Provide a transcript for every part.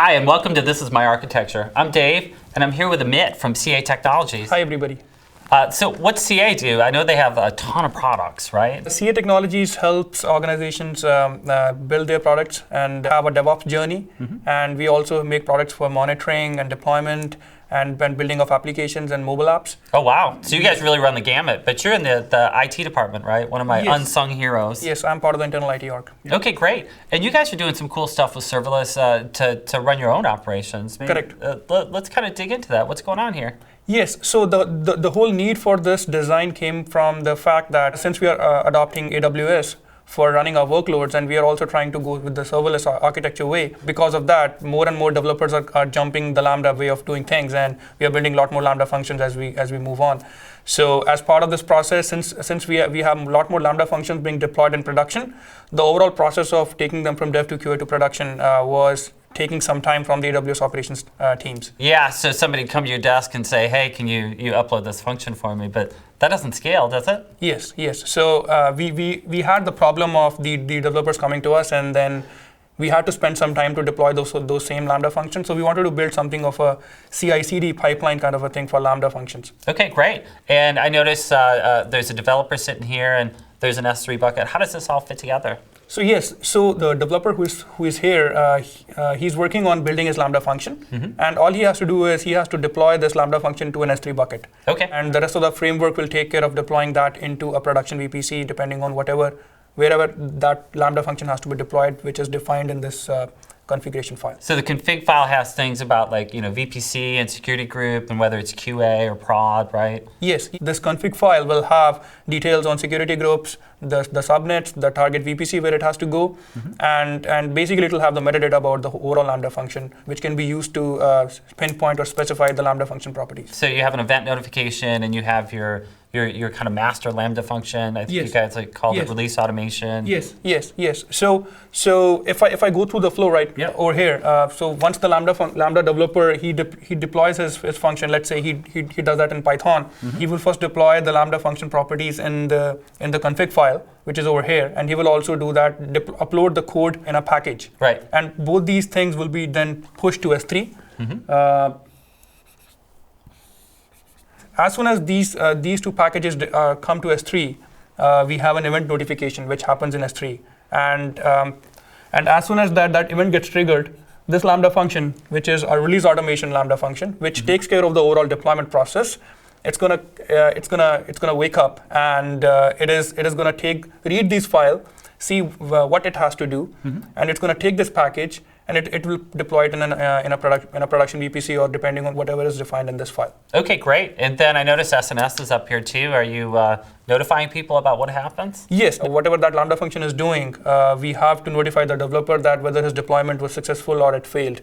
Hi, and welcome to This Is My Architecture. I'm Dave, and I'm here with Amit from CA Technologies. Hi, everybody. So what's CA do? I know they have a ton of products, right? CA Technologies helps organizations build their products and have a DevOps journey. And we also make products for monitoring and deployment and building of applications and mobile apps. Oh, wow. So you guys really run the gamut, but you're in the IT department, right? One of my unsung heroes. Yes, I'm part of the internal IT org. Yeah. Okay, great. And you guys are doing some cool stuff with Serverless to run your own operations. Maybe, Correct. Let's kind of dig into that. What's going on here? Yes, so the whole need for this design came from the fact that since we are adopting AWS for running our workloads, and we are also trying to go with the serverless architecture way. Because of that, more and more developers are jumping the Lambda way of doing things, and we are building a lot more Lambda functions as we move on. So as part of this process, since we have a lot more Lambda functions being deployed in production, the overall process of taking them from dev to QA to production was taking some time from the AWS operations teams. Yeah, so somebody come to your desk and say, hey, can you upload this function for me? But that doesn't scale, does it? Yes. So we had the problem of the developers coming to us, and then we had to spend some time to deploy those same Lambda functions. So we wanted to build something of a CI/CD pipeline kind of a thing for Lambda functions. Okay, great. And I notice there's a developer sitting here, and there's an S3 bucket. How does this all fit together? So yes, so the developer who is here, he's working on building his Lambda function, and all he has to do is he has to deploy this Lambda function to an S3 bucket. Okay. And the rest of the framework will take care of deploying that into a production VPC, depending on wherever that Lambda function has to be deployed, which is defined in this configuration file. So the config file has things about VPC and security group and whether it's QA or prod, right? Yes, this config file will have details on security groups, the subnets, the target VPC where it has to go, and basically it will have the metadata about the overall Lambda function, which can be used to pinpoint or specify the Lambda function properties. So you have an event notification, and you have your kind of master Lambda function. I think you guys called it release automation. Yes. So if I go through the flow over here, so once the Lambda developer he deploys his function, let's say he does that in Python, he will first deploy the Lambda function properties in the config file, which is over here, and he will also do that, upload the code in a package. Right. And both these things will be then pushed to S3. As soon as these two packages come to S3, we have an event notification which happens in S3, and as soon as that event gets triggered, this Lambda function, which is a release automation Lambda function, which takes care of the overall deployment process, it's gonna wake up, and it is gonna read this file, see what it has to do, and it's gonna take this package, and it will deploy it in a production VPC, or depending on whatever is defined in this file. Okay, great. And then I notice SNS is up here too. Are you notifying people about what happens? Yes, whatever that Lambda function is doing, we have to notify the developer that whether his deployment was successful or it failed.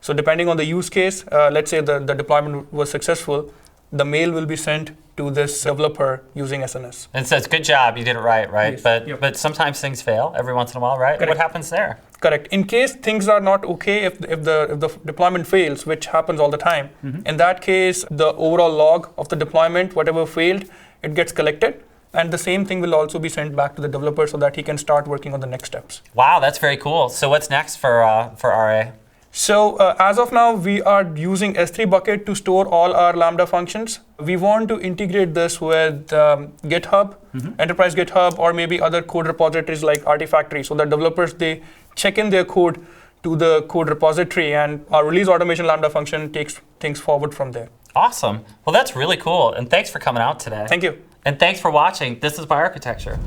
So depending on the use case, let's say the deployment was successful, the mail will be sent to this developer using SNS. And it says, good job, you did it right? Yes. But sometimes things fail every once in a while, right? Correct. What happens there? Correct. In case things are not okay, if the deployment fails, which happens all the time, in that case, the overall log of the deployment, whatever failed, it gets collected. And the same thing will also be sent back to the developer so that he can start working on the next steps. Wow, that's very cool. So what's next for RA? So as of now, we are using S3 bucket to store all our Lambda functions. We want to integrate this with GitHub, enterprise GitHub, or maybe other code repositories like Artifactory, so that developers, they check in their code to the code repository, and our release automation Lambda function takes things forward from there. Awesome. Well, that's really cool. And thanks for coming out today. Thank you. And thanks for watching This Is My Architecture.